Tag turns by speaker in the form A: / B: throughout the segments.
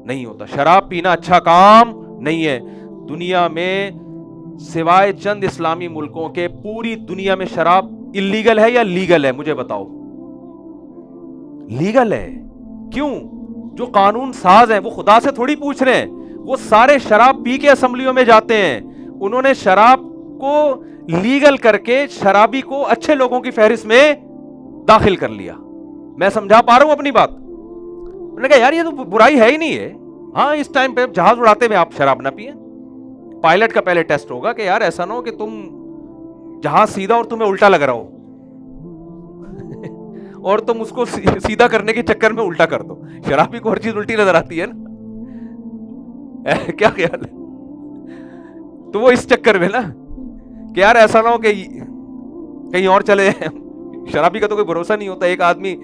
A: نہیں ہوتا. شراب پینا اچھا کام نہیں ہے. دنیا میں سوائے چند اسلامی ملکوں کے پوری دنیا میں شراب اللیگل ہے یا لیگل ہے؟ مجھے بتاؤ. لیگل ہے. کیوں؟ جو قانون ساز ہیں وہ خدا سے تھوڑی پوچھ رہے ہیں, وہ سارے شراب پی کے اسمبلیوں میں جاتے ہیں. انہوں نے شراب کو لیگل کر کے شرابی کو اچھے لوگوں کی فہرست میں داخل کر لیا. میں سمجھا پا رہا ہوں اپنی بات؟ انہوں نے کہا یار یہ تو برائی ہے ہی نہیں ہے. ہاں اس ٹائم پہ جہاز اڑاتے ہوئے آپ شراب نہ پیئیں. پائلٹ کا پہلے ٹیسٹ ہوگا کہ یار ایسا نہ ہو کہ تم جہاز سیدھا اور تمہیں الٹا لگ رہا ہو اور تم اس کو سیدھا کرنے کے چکر میں الٹا کر دو. شرابی کو ہر چیز الٹی نظر آتی ہے نا, کیا خیال ہے؟ تو وہ اس چکر میں نا کہ یار ایسا نہ ہو کہ کہیں اور چلے جائیں. شرابی کا تو کوئی بھروسہ نہیں ہوتا. ایک آدمی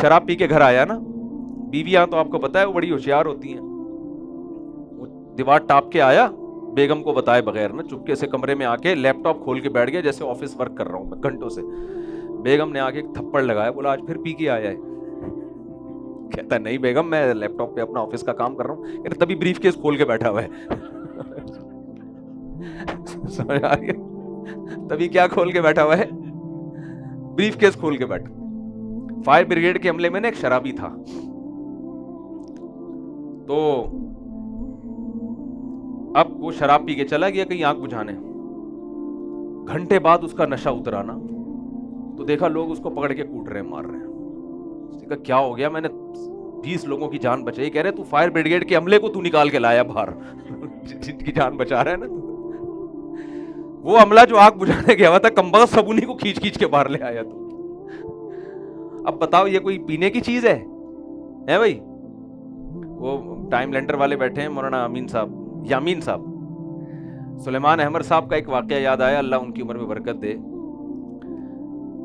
A: شراب پی کے گھر آیا نا, بیویاں تو آپ کو پتا ہے وہ بڑی ہوشیار ہوتی ہیں, وہ دیوار ٹاپ کے آیا بیگم کو بتائے بغیر نا, چپکے سے کمرے میں آ کے لیپ ٹاپ کھول کے بیٹھ گیا جیسے آفس ورک کر رہا ہوں میں گھنٹوں سے. بیگم نے آ کے ایک تھپڑ لگایا, بولا آج پھر پی کے آیا ہے. کہتا ہے نہیں بیگم میں لیپ ٹاپ پہ اپنا آفس کا کام کر رہا ہوں. کہتا تبھی بریف کیس کھول کے بیٹھا ہوا ہے. سمجھ آ گیا؟ تبھی کیا کھول کے بیٹھا ہوا ہے؟ بریف کیس کھول کے بیٹھا. فائر بریگیڈ کے عملے میں نا ایک شرابی تھا, تو اب وہ شراب پی کے چلا گیا کہیں آگ بجھانے. گھنٹے بعد اس کا نشہ اترا نا, تو دیکھا لوگ اس کو پکڑ کے کوٹ رہے ہیں, مار رہے ہیں. اس نے کہا کیا ہو گیا؟ میں نے 20 لوگوں کی جان بچائی. کہہ رہے تو فائر بریگیڈ کے عملے کو تو نکال کے لایا باہر جن کی جان بچا رہا ہے نا. وہ عملہ جو آگ بجھانے گیا ہوا تھا کم بخت سب انہیں کو کھینچ کے باہر لے آیا. تو اب بتاؤ یہ کوئی پینے کی چیز ہے بھائی؟ وہ ٹائم لینڈر والے بیٹھے ہیں, مولانا امین صاحب, یامین صاحب, سلیمان احمد صاحب کا ایک واقعہ یاد آیا, اللہ ان کی عمر میں برکت دے.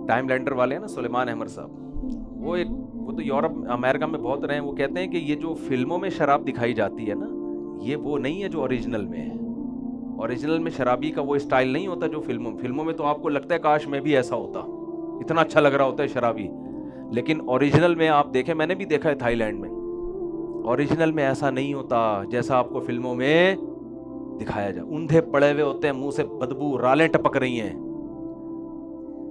A: ٹائم لینڈر والے ہیں نا سلیمان احمد صاحب, وہ تو یورپ امریکہ میں بہت رہے ہیں. وہ کہتے ہیں کہ یہ جو فلموں میں شراب دکھائی جاتی ہے نا, یہ وہ نہیں ہے جو اوریجنل میں ہے. اوریجنل میں شرابی کا وہ اسٹائل نہیں ہوتا جو فلموں میں تو آپ کو لگتا ہے کاش میں بھی ایسا ہوتا, اتنا اچھا لگ رہا ہوتا ہے شرابی. لیکن اوریجنل میں آپ دیکھیں, میں نے بھی دیکھا ہے تھائی لینڈ میں, اوریجنل میں ایسا نہیں ہوتا جیسا آپ کو فلموں میں دکھایا جائے. اندھے پڑے ہوئے ہوتے ہیں, منہ سے بدبو رالیں ٹپک رہی ہیں,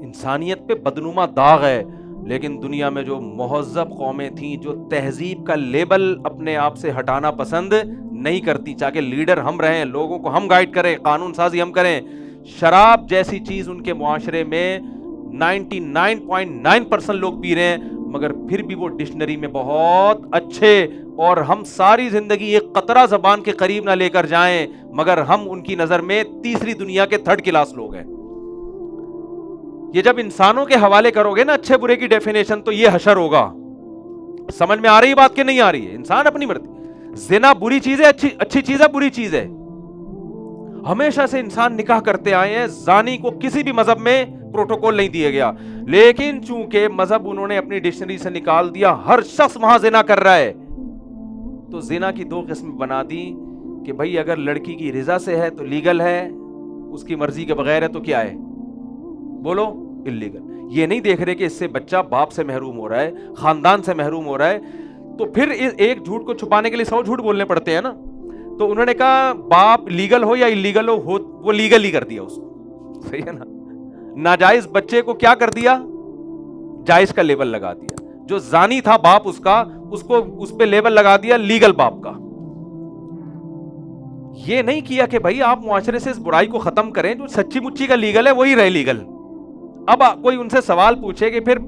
A: انسانیت پہ بدنما داغ ہے. لیکن دنیا میں جو مہذب قومیں تھیں, جو تہذیب کا لیبل اپنے آپ سے ہٹانا پسند نہیں کرتی, چاہے لیڈر ہم رہیں, لوگوں کو ہم گائیڈ کریں, قانون سازی ہم کریں, شراب جیسی چیز ان کے معاشرے میں 99.9% لوگ پی رہے ہیں, مگر پھر بھی وہ ڈکشنری میں بہت اچھے, اور ہم ساری زندگی ایک قطرہ زبان کے قریب نہ لے کر جائیں, مگر ہم ان کی نظر میں تیسری دنیا کے 3rd کلاس لوگ ہیں. یہ جب انسانوں کے حوالے کرو گے نا اچھے برے کی ڈیفینیشن, تو یہ حشر ہوگا. سمجھ میں آ رہی بات کہ نہیں آ رہی ہے؟ انسان اپنی مرضی. زنا بری چیز ہے, اچھی چیز ہے, بری چیز ہے. ہمیشہ سے انسان نکاح کرتے آئے ہیں, زانی کو کسی بھی مذہب میں پروٹوکول نہیں دیا گیا, لیکن چونکہ مذہب انہوں نے اپنی ڈکشنری سے نکال دیا, ہر شخص وہاں زنا کر رہا ہے, تو زنا کی 2 قسم بنا دی کہ بھائی اگر لڑکی کی رضا سے ہے تو لیگل ہے, اس کی مرضی کے بغیر ہے تو کیا ہے؟ بولو, اللیگل. یہ نہیں دیکھ رہے کہ اس سے بچہ باپ سے محروم ہو رہا ہے, خاندان سے محروم ہو رہا ہے, تو پھر ایک جھوٹ کو چھپانے کے لیے 100 جھوٹ بولنے پڑتے ہیں نا. تو انہوں نے کہا باپ لیگل ہو یا اللیگل ہو, وہ لیگل ہی کر دیا اس کو. صحیح ہے نا؟ ناجائز بچے کو کیا کر دیا؟ جائز کا لیبل لگا دیا. جو زانی تھا باپ اس کا, اس کو اس پہ لیبل لگا دیا لیگل باپ کا. یہ نہیں کیا کہ بھائی آپ معاشرے سے اس برائی کو ختم کریں, جو سچی مچی کا لیگل ہے وہی رہے لیگل. اب کوئی ان سے سوال پوچھے کہ پھر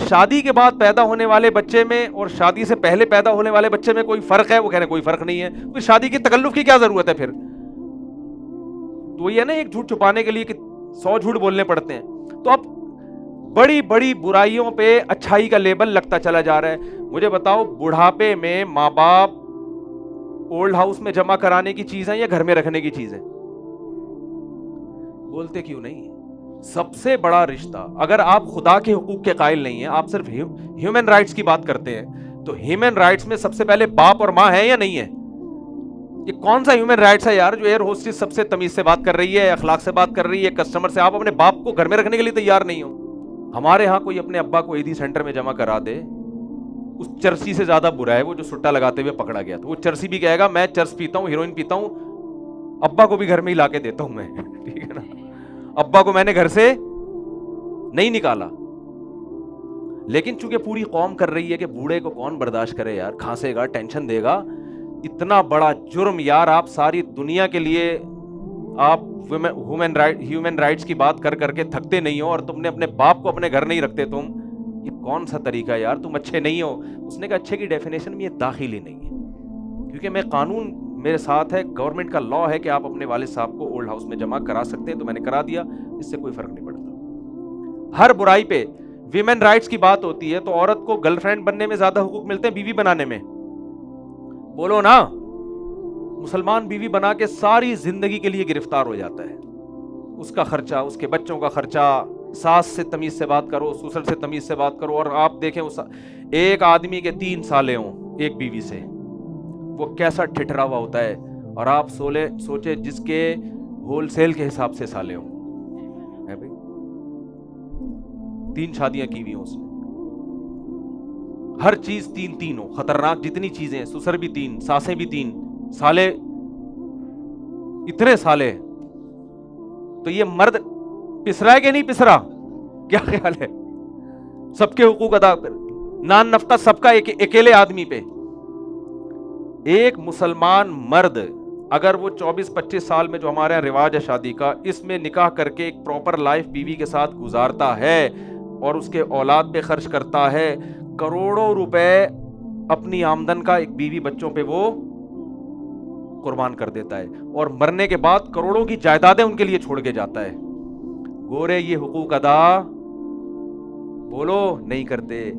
A: شادی کے بعد پیدا ہونے والے بچے میں اور شادی سے پہلے پیدا ہونے والے بچے میں کوئی فرق ہے؟ وہ کہہ رہے ہیں کوئی فرق نہیں ہے. کوئی شادی کی تکلف کی کیا ضرورت ہے پھر؟ تو یہ نا ایک جھوٹ چھپانے کے لیے کہ 100 جھوٹ بولنے پڑتے ہیں. تو اب بڑی بڑی برائیوں پہ اچھائی کا لیبل لگتا چلا جا رہا ہے. مجھے بتاؤ, بڑھاپے میں ماں باپ اولڈ ہاؤس میں جمع کرانے کی چیز ہے یا گھر میں رکھنے کی چیز ہے؟ بولتے کیوں نہیں؟ سب سے بڑا رشتہ, اگر آپ خدا کے حقوق کے قائل نہیں ہیں, آپ صرف ہیومن رائٹس کی بات کرتے ہیں, تو ہیومن رائٹس میں سب سے پہلے باپ اور ماں ہے یا نہیں ہے؟ یہ کون سا ہیومن رائٹس ہے یار جو ایئر ہوسٹس سب سے تمیز سے بات کر رہی ہے, اخلاق سے بات کر رہی ہے, کسٹمر سے, آپ اپنے باپ کو گھر میں رکھنے کے لیے تیار نہیں ہو؟ ہمارے ہاں کوئی اپنے ابا کو ایدھی سینٹر میں جمع کرا دے, اس چرسی سے زیادہ برا ہے وہ جو سٹا لگاتے ہوئے پکڑا گیا. تو وہ چرسی بھی کہے گا میں چرس پیتا ہوں, ہیروئن پیتا ہوں, ابا کو بھی گھر میں ہی لا کے دیتا ہوں میں, ٹھیک ہے نا, ابا کو میں نے گھر سے نہیں نکالا. لیکن چونکہ پوری قوم کر رہی ہے کہ بوڑھے کو کون برداشت کرے یار, کھانسے گا, ٹینشن دے گا, اتنا بڑا جرم یار. آپ ساری دنیا کے لیے آپ ہیومن رائٹس کی بات کر کر کے تھکتے نہیں ہو, اور تم نے اپنے باپ کو اپنے گھر نہیں رکھتے تم, یہ کون سا طریقہ ہے یار, تم اچھے نہیں ہو. اس نے کہا اچھے کی ڈیفینیشن میں یہ داخل ہی نہیں ہے, کیونکہ میں قانون میرے ساتھ ہے, گورنمنٹ کا لا ہے کہ آپ اپنے والد صاحب کو اولڈ ہاؤس میں جمع کرا سکتے ہیں, تو میں نے کرا دیا, اس سے کوئی فرق نہیں پڑتا. ہر برائی پہ ویمن رائٹس کی بات ہوتی ہے تو عورت کو گرل فرینڈ بننے میں زیادہ حقوق ملتے ہیں بیوی بنانے میں؟ بولو نا. مسلمان بیوی بنا کے ساری زندگی کے لیے گرفتار ہو جاتا ہے, اس کا خرچہ, اس کے بچوں کا خرچہ, ساس سے تمیز سے بات کرو, سسر سے تمیز سے بات کرو. اور آپ دیکھیں ایک آدمی کے 3 سالے ہوں ایک بیوی سے, وہ کیسا ٹھٹرا ہوا ہوتا ہے, اور آپ سوچے جس کے ہول سیل کے حساب سے سالے ہوں, 3 شادیاں کی ہوئی ہوں اس نے, ہر چیز 3 ہو, خطرناک جتنی چیزیں ہیں, سسر بھی 3, ساسیں بھی 3, سالے اتنے سالے. تو یہ مرد پسرا ہے کہ نہیں پسرا؟ کیا خیال ہے؟ سب کے حقوق ادا کر, نان نفقہ سب کا اکیلے آدمی پہ. ایک مسلمان مرد اگر وہ 24-25 سال میں جو ہمارے یہاں رواج ہے شادی کا, اس میں نکاح کر کے ایک پراپر لائف بیوی کے ساتھ گزارتا ہے اور اس کے اولاد پہ خرچ کرتا ہے, کروڑوں روپے اپنی آمدن کا ایک بیوی بچوں پہ وہ قربان کر دیتا ہے, اور مرنے کے بعد کروڑوں کی جائیدادیں ان کے لیے چھوڑ کے جاتا ہے. گورے یہ حقوق ادا بولو نہیں کرتے.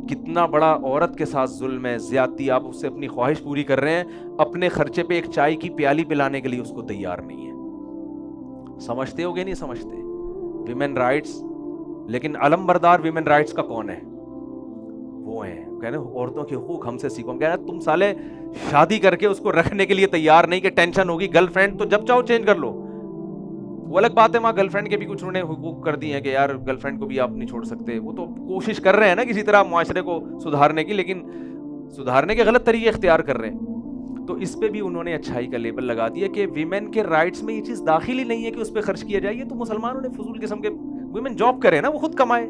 A: کتنا بڑا عورت کے ساتھ ظلم ہے, زیادتی. آپ اس سے اپنی خواہش پوری کر رہے ہیں, اپنے خرچے پہ ایک چائے کی پیالی پلانے کے لیے اس کو تیار نہیں ہے. سمجھتے ہو گے نہیں سمجھتے ویمن رائٹس؟ لیکن علم بردار ویمن رائٹس کا کون ہے؟ وہ ہیں کہنے عورتوں کے حقوق ہم سے سیکھو. کہنا تم سالے شادی کر کے اس کو رکھنے کے لیے تیار نہیں, کہ ٹینشن ہوگی گرل فرینڈ تو جب چاہو چینج کر لو. وہ الگ بات ہے, وہاں گرل فرینڈ کے بھی کچھ انہوں نے حقوق کر دی ہیں کہ یار گرل فرینڈ کو بھی آپ نہیں چھوڑ سکتے. وہ تو کوشش کر رہے ہیں نا کسی طرح معاشرے کو سدھارنے کی, لیکن سدھارنے کے غلط طریقے اختیار کر رہے ہیں. تو اس پہ بھی انہوں نے اچھائی کا لیبل لگا دیا کہ ویمن کے رائٹس میں یہ چیز داخل ہی نہیں ہے کہ اس پہ خرچ کیا جائے. یہ تو مسلمانوں نے فضول قسم کے, ویمن جاب کرے نا, وہ خود کمائے,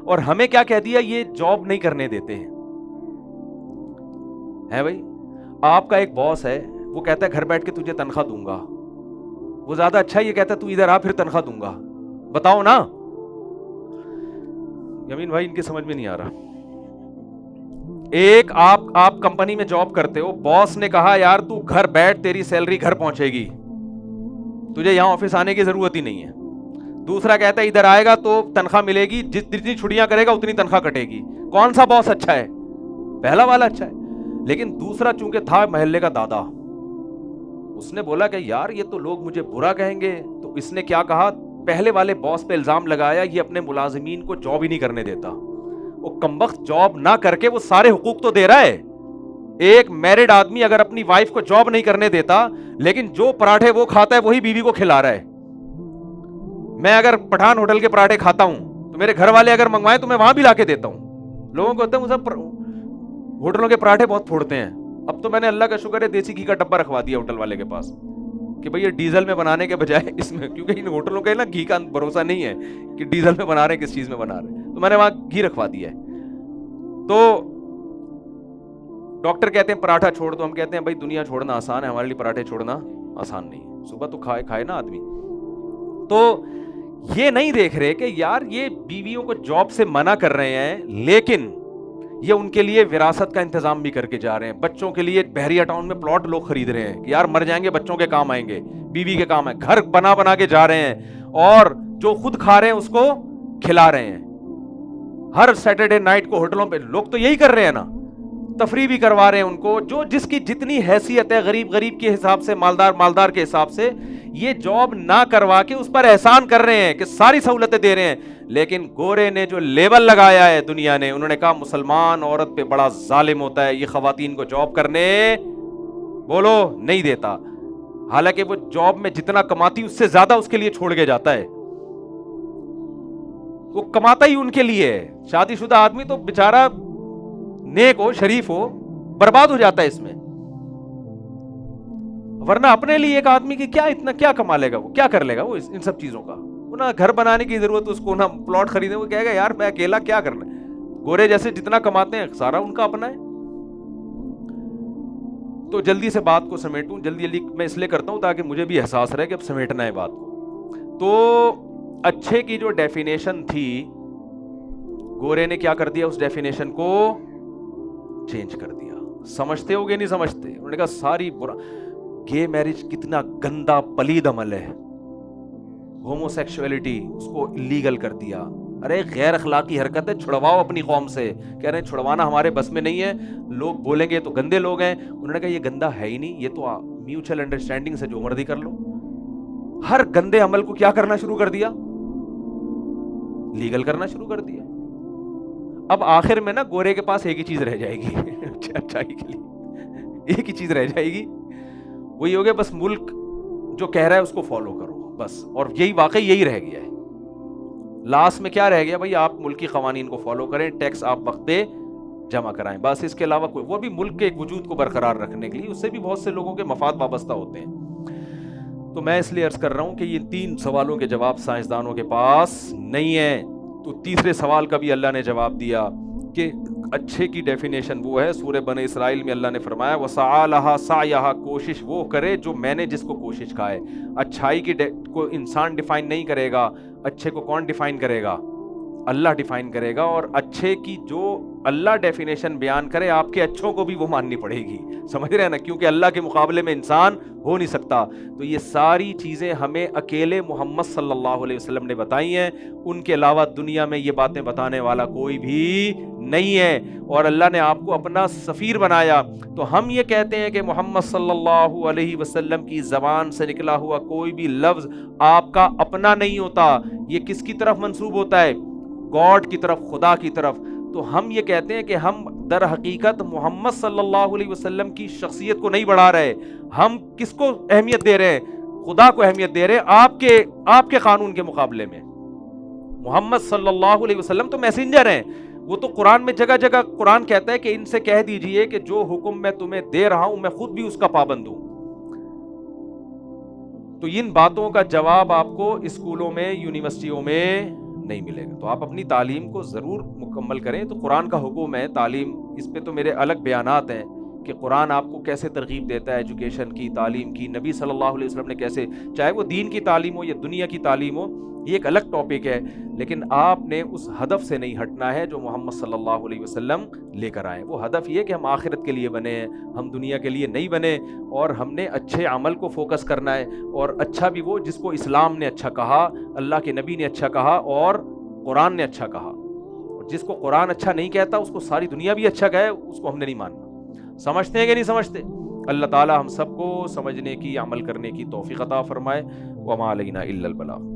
A: اور ہمیں کیا کہہ دیا, یہ جاب نہیں کرنے دیتے ہیں. ہے بھائی, آپ کا ایک باس ہے, وہ کہتا ہے گھر بیٹھ کے تجھے تنخواہ دوں گا, وہ زیادہ اچھا یہ کہتا ہے تو ادھر آ پھر تنخواہ دوں گا. بتاؤ نا. یمین بھائی ان کی سمجھ میں نہیں آ رہا. ایک آپ کمپنی میں جاب کرتے ہو, باس نے کہا یار تو گھر بیٹھ, تیری سیلری گھر پہنچے گی, تجھے یہاں آفس آنے کی ضرورت ہی نہیں ہے. دوسرا کہتا ہے ادھر آئے گا تو تنخواہ ملے گی, جتنی چھٹیاں کرے گا اتنی تنخواہ کٹے گی. کون سا باس اچھا ہے؟ پہلا والا اچھا ہے. لیکن دوسرا چونکہ تھا محلے کا دادا, اس نے بولا کہ یار یہ تو لوگ مجھے برا کہیں گے. تو اس نے کیا کہا, پہلے والے باس پہ الزام لگایا یہ اپنے ملازمین کو جاب ہی نہیں کرنے دیتا. وہ کمبخت جاب نہ کر کے وہ سارے حقوق تو دے رہا ہے. ایک میرڈ آدمی اگر اپنی وائف کو جاب نہیں کرنے دیتا, لیکن جو پراٹھے وہ کھاتا ہے وہی بیوی کو کھلا رہا ہے. میں اگر پٹھان ہوٹل کے پراٹھے کھاتا ہوں تو میرے گھر والے اگر منگوائیں تو میں وہاں بھی لا کے دیتا ہوں. لوگوں کو ہوتا ہے مجھے ہوٹلوں کے پراٹھے بہت پھوڑتے ہیں. اب تو میں نے اللہ کا شکر ہے دیسی گھی کا ڈبہ رکھوا دیا ہوٹل والے کے پاس کہ بھئی یہ ڈیزل میں بنانے کے بجائے اس میں, کیونکہ ان ہوٹلوں کے نا گھی کا بھروسہ نہیں ہے کہ ڈیزل میں بنا رہے ہیں کس چیز میں بنا رہے ہیں, تو میں نے وہاں گھی رکھوا دیا ہے. تو ڈاکٹر کہتے ہیں پراٹھا چھوڑ دو, ہم کہتے ہیں بھائی دنیا چھوڑنا آسان ہے, ہمارے لیے پراٹھے چھوڑنا آسان نہیں ہے. صبح تو کھائے نا آدمی. تو یہ نہیں دیکھ رہے کہ یار یہ بیویوں کو جاب سے منع کر رہے ہیں, لیکن یہ ان کے لیے وراثت کا انتظام بھی کر کے جا رہے ہیں. بچوں کے لیے بحریہ ٹاؤن میں پلاٹ لوگ خرید رہے ہیں کہ یار مر جائیں گے بچوں کے کام آئیں گے, بیوی کے کام آئیں. گھر بنا کے جا رہے ہیں, اور جو خود کھا رہے ہیں اس کو کھلا رہے ہیں. ہر سیٹرڈے نائٹ کو ہوٹلوں پہ لوگ تو یہی کر رہے ہیں نا, تفریح بھی کروا رہے ہیں ان کو, جو جس کی جتنی حیثیت ہے, غریب کے حساب سے, مالدار کے حساب سے. یہ جاب نہ کروا کے اس پر احسان کر رہے ہیں کہ ساری سہولتیں دے رہے ہیں. لیکن گورے نے جو لیبل لگایا ہے دنیا نے, انہوں نے کہا مسلمان عورت پہ بڑا ظالم ہوتا ہے, یہ خواتین کو جاب کرنے بولو نہیں دیتا. حالانکہ وہ جاب میں جتنا کماتی اس سے زیادہ اس کے لیے چھوڑ کے جاتا ہے. وہ کماتا ہی ان کے لیے ہے. شادی شدہ آدمی تو بیچارہ نیک ہو, شریف ہو, برباد ہو جاتا ہے اس میں. ورنہ اپنے لیے ایک آدمی کی کیا کما لے گا, وہ کیا کر لے گا وہ ان سب چیزوں کا. نہ گھر بنانے کی ضرورت اس کو, نہ پلاٹ خریدنے, وہ کہے گا یار میں اکیلا کیا کرنا ہے. گورے جیسے جتنا کماتے ہیں سارا ان کا اپنا ہے. تو جلدی سے بات کو سمیٹوں, جلدی میں اس لیے کرتا ہوں تاکہ مجھے بھی احساس رہے کہ اب سمیٹنا ہے بات کو. تو اچھے کی جو ڈیفینیشن تھی, گورے نے کیا کر دیا, اس ڈیفینیشن کو چینج کر دیا. سمجھتے ہو گے نہیں سمجھتے؟ انہوں نے کہا ساری برا, گے میرج کتنا گندا پلید عمل ہے, ہومو سیکشولیٹی اس کو لیگل کر دیا. ارے غیر اخلاقی حرکت ہے, چھڑواؤ اپنی قوم سے. کہہ رہے ہیں چھڑوانا ہمارے بس میں نہیں ہے, لوگ بولیں گے تو گندے لوگ ہیں. انہوں نے کہا یہ گندا ہے ہی نہیں, یہ تو میوچل انڈرسٹینڈنگ سے جو مرضی کر لو. ہر گندے عمل کو کیا کرنا شروع کر دیا, لیگل کرنا شروع کر دیا. اب آخر میں نا گورے کے پاس ایک ہی چیز رہ جائے گی اچھائی کے لیے ایک ہی چیز رہ جائے گی, وہی ہو گیا بس ملک جو کہہ رہا ہے اس کو فالو کرو بس. اور یہی واقعی یہی رہ گیا ہے. لاسٹ میں کیا رہ گیا بھائی, آپ ملکی قوانین کو فالو کریں, ٹیکس آپ وقت پہ جمع کرائیں, بس. اس کے علاوہ کوئی, وہ بھی ملک کے ایک وجود کو برقرار رکھنے کے لیے, اس سے بھی بہت سے لوگوں کے مفاد وابستہ ہوتے ہیں. تو میں اس لیے عرض کر رہا ہوں کہ یہ 3 سوالوں کے جواب سائنسدانوں کے پاس نہیں ہے. تو تیسرے سوال کا بھی اللہ نے جواب دیا کہ اچھے کی ڈیفینیشن وہ ہے, سورہ بنی اسرائیل میں اللہ نے فرمایا وَسَعَى لَهَا سَعْيَهَا, کوشش وہ کرے جو میں نے جس کو کوشش کہا ہے. اچھائی کی کو انسان ڈیفائن نہیں کرے گا, اچھے کو کون ڈیفائن کرے گا, اللہ ڈیفائن کرے گا. اور اچھے کی جو اللہ ڈیفینیشن بیان کرے, آپ کے اچھوں کو بھی وہ ماننی پڑے گی. سمجھ رہے ہیں نا, کیونکہ اللہ کے مقابلے میں انسان ہو نہیں سکتا. تو یہ ساری چیزیں ہمیں اکیلے محمد صلی اللہ علیہ وسلم نے بتائی ہیں, ان کے علاوہ دنیا میں یہ باتیں بتانے والا کوئی بھی نہیں ہے. اور اللہ نے آپ کو اپنا سفیر بنایا. تو ہم یہ کہتے ہیں کہ محمد صلی اللہ علیہ وسلم کی زبان سے نکلا ہوا کوئی بھی لفظ آپ کا اپنا نہیں ہوتا. یہ کس کی طرف منسوب ہوتا ہے, گاڈ کی طرف, خدا کی طرف. تو ہم یہ کہتے ہیں کہ ہم در حقیقت محمد صلی اللہ علیہ وسلم کی شخصیت کو نہیں بڑھا رہے, ہم کس کو اہمیت دے رہے ہیں, خدا کو اہمیت دے رہے ہیں آپ کے قانون کے مقابلے میں. محمد صلی اللہ علیہ وسلم تو میسنجر ہیں, وہ تو قرآن میں جگہ جگہ قرآن کہتا ہے کہ ان سے کہہ دیجئے کہ جو حکم میں تمہیں دے رہا ہوں میں خود بھی اس کا پابند ہوں. تو ان باتوں کا جواب آپ کو اسکولوں میں, یونیورسٹیوں میں نہیں ملے گا. تو آپ اپنی تعلیم کو ضرور مکمل کریں. تو قرآن کا حکم ہے تعلیم, اس پہ تو میرے الگ بیانات ہیں کہ قرآن آپ کو کیسے ترغیب دیتا ہے ایجوکیشن کی, تعلیم کی. نبی صلی اللہ علیہ وسلم نے کیسے, چاہے وہ دین کی تعلیم ہو یا دنیا کی تعلیم ہو, یہ ایک الگ ٹاپک ہے. لیکن آپ نے اس ہدف سے نہیں ہٹنا ہے جو محمد صلی اللہ علیہ وسلم لے کر آئے. وہ ہدف یہ کہ ہم آخرت کے لیے بنے ہیں, ہم دنیا کے لیے نہیں بنے. اور ہم نے اچھے عمل کو فوکس کرنا ہے, اور اچھا بھی وہ جس کو اسلام نے اچھا کہا, اللہ کے نبی نے اچھا کہا اور قرآن نے اچھا کہا. اور جس کو قرآن اچھا نہیں کہتا اس کو ساری دنیا بھی اچھا کہے, اس کو ہم نے نہیں ماننا. سمجھتے ہیں کہ نہیں سمجھتے؟ اللہ تعالی ہم سب کو سمجھنے کی, عمل کرنے کی توفیق عطا فرمائے. وما علینا الا البلاغ.